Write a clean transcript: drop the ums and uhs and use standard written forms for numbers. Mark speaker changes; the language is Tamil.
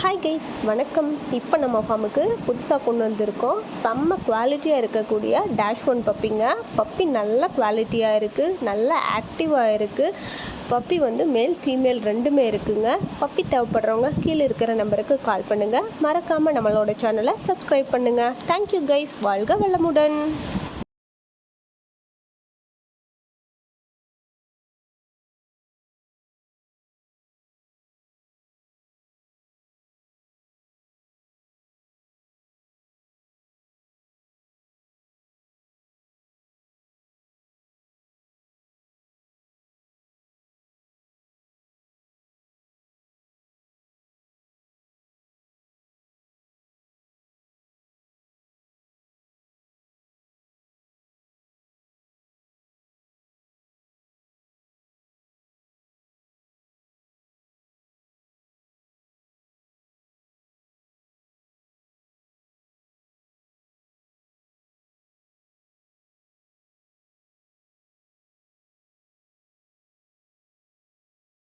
Speaker 1: ஹாய் கைஸ், வணக்கம். இப்போ நம்ம ஃபார்முக்கு புதுசாக கொண்டு வந்திருக்கோம். செம்ம குவாலிட்டியாக இருக்கக்கூடிய டேஷ் ஒன் பப்பிங்க. பப்பி நல்ல குவாலிட்டியாக இருக்குது, நல்ல ஆக்டிவாக இருக்குது. பப்பி வந்து மேல் ஃபீமேல் ரெண்டுமே இருக்குங்க. பப்பி தேவைப்படுறவங்க கீழே இருக்கிற நம்பருக்கு கால் பண்ணுங்கள். மறக்காமல் நம்மளோட சேனலை சப்ஸ்கிரைப் பண்ணுங்கள். Thank you guys. வாழ்க வளமுடன்.